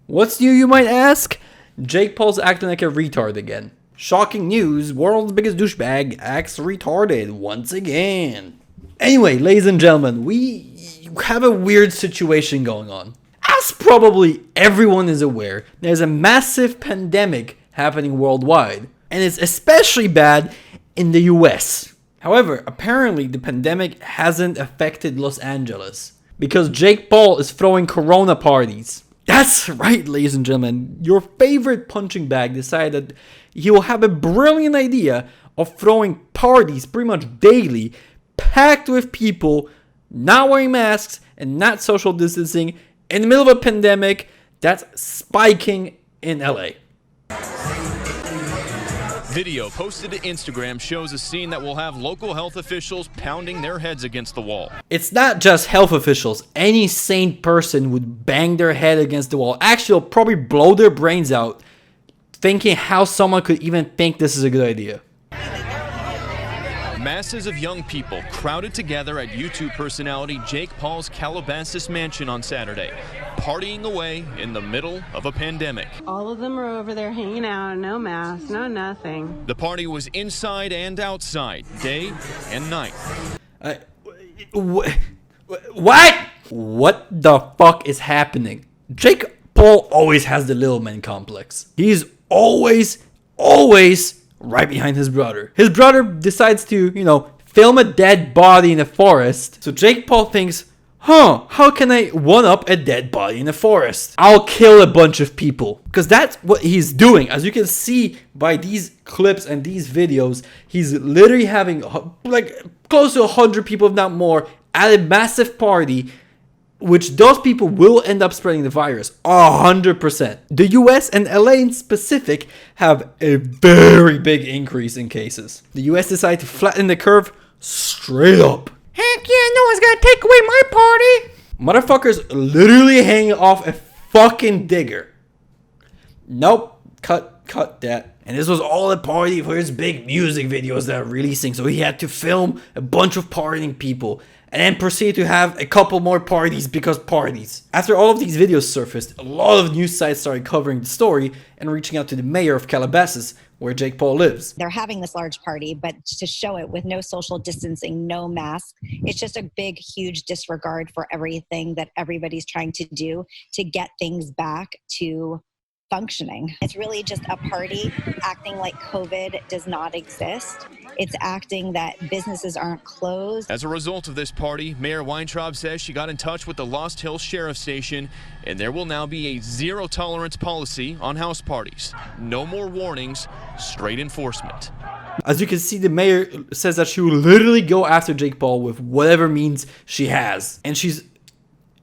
What's new, you might ask? Jake Paul's acting like a retard again. Shocking news, world's biggest douchebag acts retarded once again. Anyway, ladies and gentlemen, we have a weird situation going on. As probably everyone is aware, there's a massive pandemic happening worldwide, and it's especially bad in the US. However, apparently the pandemic hasn't affected Los Angeles because Jake Paul is throwing corona parties. That's right, ladies and gentlemen, your favorite punching bag decided that he will have a brilliant idea of throwing parties pretty much daily, packed with people, not wearing masks and not social distancing, in the middle of a pandemic that's spiking in LA. Video posted to Instagram shows a scene that will have local health officials pounding their heads against the wall. It's not just health officials. Any sane person would bang their head against the wall. Actually, they'll probably blow their brains out thinking how someone could even think this is a good idea. Masses of young people crowded together at YouTube personality Jake Paul's Calabasas mansion on Saturday, partying away in the middle of a pandemic. All of them are over there hanging out, no mask, no nothing. The party was inside and outside, day and night. What? What the fuck is happening? Jake Paul always has the little man complex. He's always right behind his brother. His brother decides to, film a dead body in a forest. So Jake Paul thinks, how can I one-up a dead body in a forest? I'll kill a bunch of people. Because that's what he's doing. As you can see by these clips and these videos, he's literally having close to 100 people, if not more, at a massive party, which those people will end up spreading the virus 100%. The US and LA in specific have a very big increase in cases. The US decided to flatten the curve straight up. Heck yeah, no one's gonna take away my party. Motherfuckers literally hanging off a fucking digger. Nope, cut that. And this was all a party for his big music videos that are releasing, so he had to film a bunch of partying people and then proceed to have a couple more parties because parties. After all of these videos surfaced, a lot of news sites started covering the story and reaching out to the mayor of Calabasas, where Jake Paul lives. They're having this large party, but to show it with no social distancing, no mask, it's just a big, huge disregard for everything that everybody's trying to do to get things back to functioning. It's really just a party acting like COVID does not exist. It's acting that businesses aren't closed. As a result of this party, Mayor Weintraub says she got in touch with the Lost Hills Sheriff Station, and there will now be a zero tolerance policy on house parties. No more warnings, straight enforcement. As you can see, the mayor says that she will literally go after Jake Paul with whatever means she has. And she's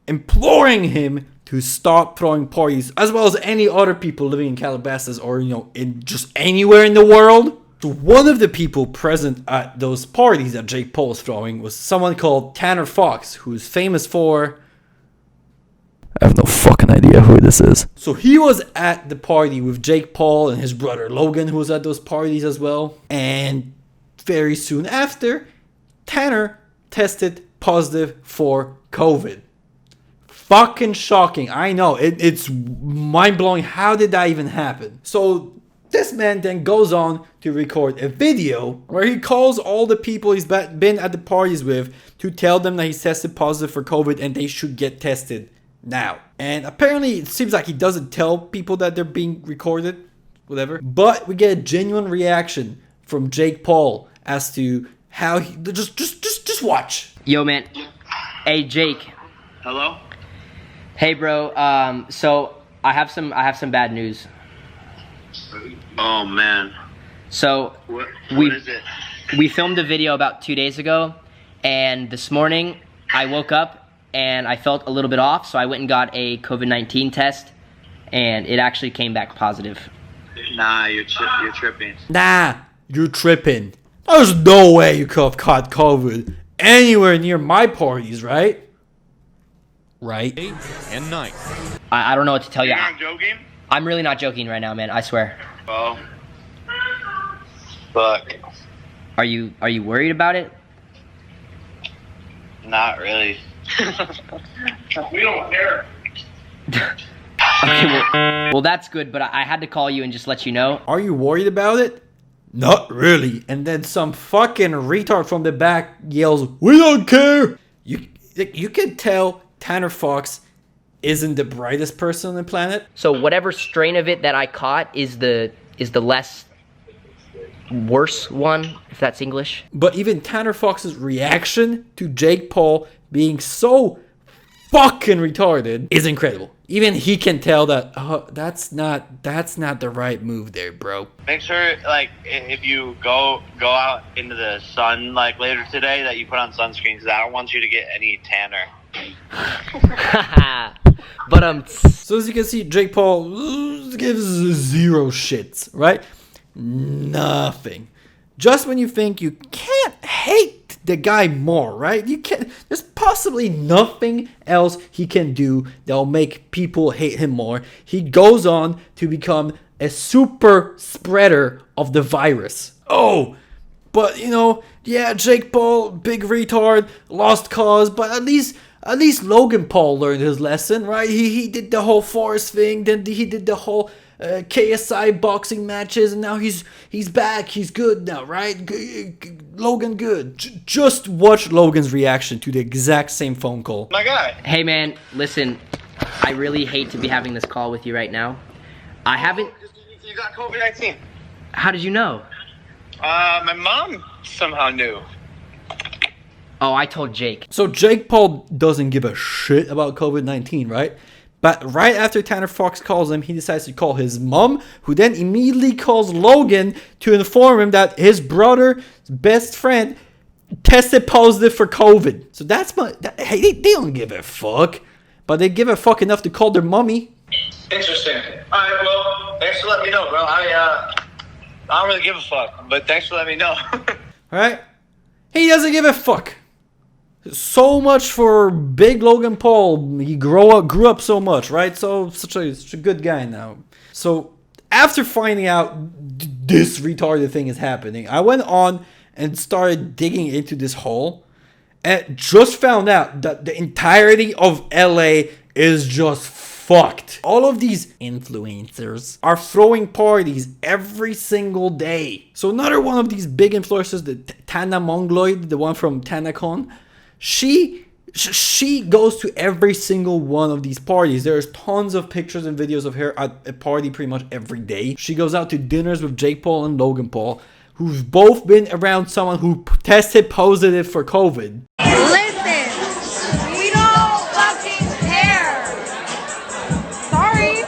imploring him to stop throwing parties, as well as any other people living in Calabasas or, in just anywhere in the world. So one of the people present at those parties that Jake Paul was throwing was someone called Tanner Fox, who's famous for... I have no fucking idea who this is. So he was at the party with Jake Paul and his brother Logan, who was at those parties as well. And very soon after, Tanner tested positive for COVID. Fucking shocking. I know. It's mind-blowing. How did that even happen? So this man then goes on to record a video where he calls all the people he's been at the parties with to tell them that he's tested positive for COVID and they should get tested now. And apparently it seems like he doesn't tell people that they're being recorded, whatever. But we get a genuine reaction from Jake Paul as to how he... Just watch. Yo, man. Hey, Jake. Hello? Hey, bro. So I have some bad news. Oh man. So what is it? We filmed a video about 2 days ago, and this morning I woke up and I felt a little bit off, so I went and got a COVID-19 test, and it actually came back positive. Nah, you're tripping. Nah, you're tripping. There's no way you could have caught COVID anywhere near my parties, right? Right? Day and night. I don't know what to tell you. You're not joking? I'm really not joking right now, man. I swear. Oh. Fuck. Are you worried about it? Not really. We don't care. Okay, well, that's good, but I had to call you and just let you know. Are you worried about it? Not really. And then some fucking retard from the back yells, "We don't care!" You can tell Tanner Fox isn't the brightest person on the planet. So whatever strain of it that I caught is the less worse one, if that's English. But even Tanner Fox's reaction to Jake Paul being so fucking retarded is incredible. Even he can tell that, oh, that's not the right move there, bro. Make sure, like, if you go out into the sun, like, later today, that you put on sunscreen, because I don't want you to get any tanner. But So as you can see, Jake Paul gives zero shits, right? Nothing. Just when you think you can't hate the guy more, right? You can't. There's possibly nothing else he can do that'll make people hate him more. He goes on to become a super spreader of the virus. Oh, but yeah, Jake Paul, big retard, lost cause, but at least Logan Paul learned his lesson, right? He did the whole Forest thing, then he did the whole KSI boxing matches, and now he's back. He's good now, right? Logan good. Just watch Logan's reaction to the exact same phone call. My guy. hey man, listen, I really hate to be having this call with you right now. I haven't. You got COVID-19. How did you know? My mom somehow knew. Oh, I told Jake. So Jake Paul doesn't give a shit about COVID-19, right? But right after Tanner Fox calls him, he decides to call his mom, who then immediately calls Logan to inform him that his brother's best friend tested positive for COVID. So hey, they don't give a fuck, but they give a fuck enough to call their mommy. Interesting. All right, well, thanks for letting me know, bro. I don't really give a fuck, but thanks for letting me know. Right? He doesn't give a fuck. So much for big Logan Paul. He grew up so much, right? So such a good guy now. So after finding out this retarded thing is happening, I went on and started digging into this hole, and just found out that the entirety of LA is just fucked. All of these influencers are throwing parties every single day. So another one of these big influencers, the Tana Mongoloid, the one from TanaCon, she goes to every single one of these parties. There's tons of pictures and videos of her at a party pretty much every day. She goes out to dinners with Jake Paul and Logan Paul, who've both been around someone who tested positive for COVID. Listen, we don't fucking care. Sorry.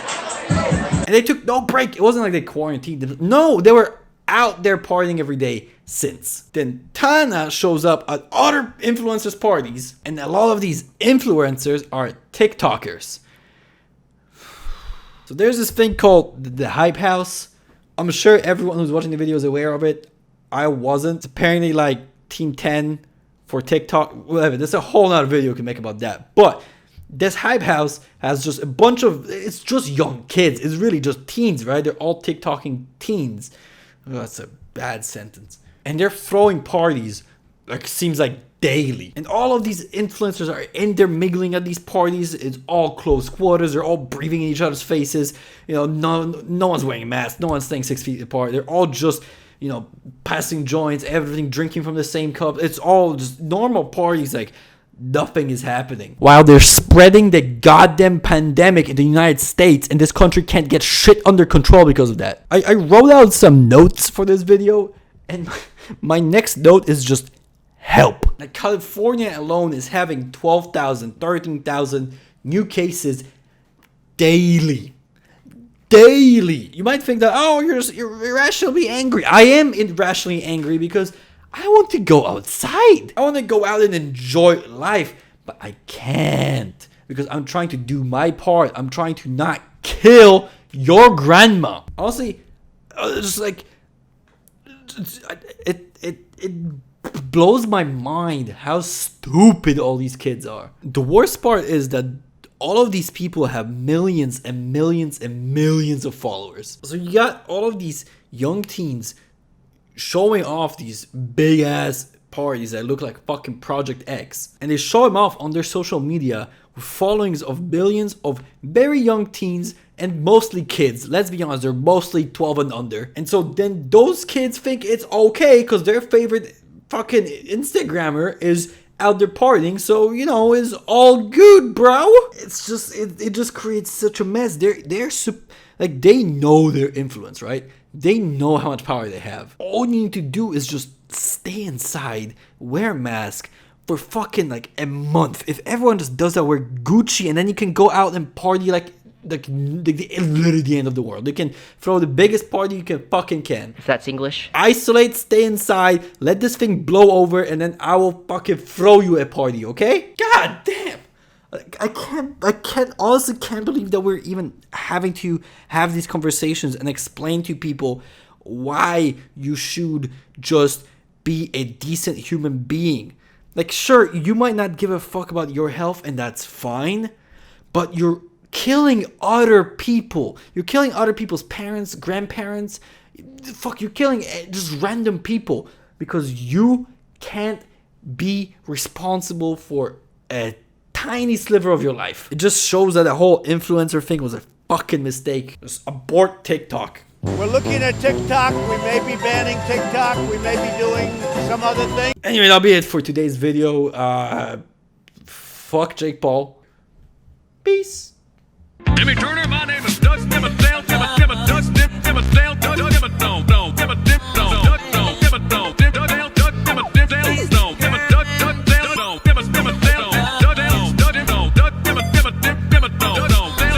And they took no break. It wasn't like they quarantined. No, they were out there partying every day since. Then Tana shows up at other influencers' parties, and a lot of these influencers are TikTokers. So there's this thing called the Hype House. I'm sure everyone who's watching the video is aware of it. I wasn't. It's apparently like Team 10 for TikTok. Whatever. There's a whole nother video you can make about that. But this Hype House has just a bunch of, it's just young kids. It's really just teens, right? They're all TikToking teens. Oh, that's a bad sentence. And they're throwing parties, like, seems like daily. And all of these influencers are in there mingling at these parties. It's all close quarters. They're all breathing in each other's faces. No one's wearing a mask. No one's staying 6 feet apart. They're all just, passing joints, everything, drinking from the same cup. It's all just normal parties, like nothing is happening. While they're spreading the goddamn pandemic in the United States, and this country can't get shit under control because of that. I wrote out some notes for this video, and my next note is just help. Like, California alone is having 12,000, 13,000 new cases daily. You might think that, oh, you're irrationally angry. I am irrationally angry because I want to go outside. I want to go out and enjoy life, but I can't because I'm trying to do my part. I'm trying to not kill your grandma. Honestly, just like it blows my mind how stupid all these kids are. The worst part is that all of these people have millions and millions and millions of followers. So you got all of these young teens showing off these big ass parties that look like fucking Project X, and they show them off on their social media with followings of millions of very young teens and mostly kids. Let's be honest, they're mostly 12 and under. And so then those kids think it's okay because their favorite fucking Instagrammer is out there partying, so you know, it's all good, bro. It's just it just creates such a mess. Like they know their influence, right? They know how much power they have. All you need to do is just stay inside, wear a mask for fucking like a month. If everyone just does that, wear Gucci, and then you can go out and party like literally the end of the world. You can throw the biggest party you can fucking can. If that's English. Isolate, stay inside, let this thing blow over, and then I will fucking throw you a party, okay? God damn. I honestly can't believe that we're even having to have these conversations and explain to people why you should just be a decent human being. Like, sure, you might not give a fuck about your health, and that's fine, but you're killing other people. You're killing other people's parents, grandparents. Fuck, you're killing just random people because you can't be responsible for a tiny sliver of your life. It just shows that the whole influencer thing was a fucking mistake. Just abort TikTok. We're looking at TikTok. We may be banning TikTok. We may be doing some other thing. Anyway, that'll be it for today's video. Fuck Jake Paul. Peace. Jimmy Turner, my name is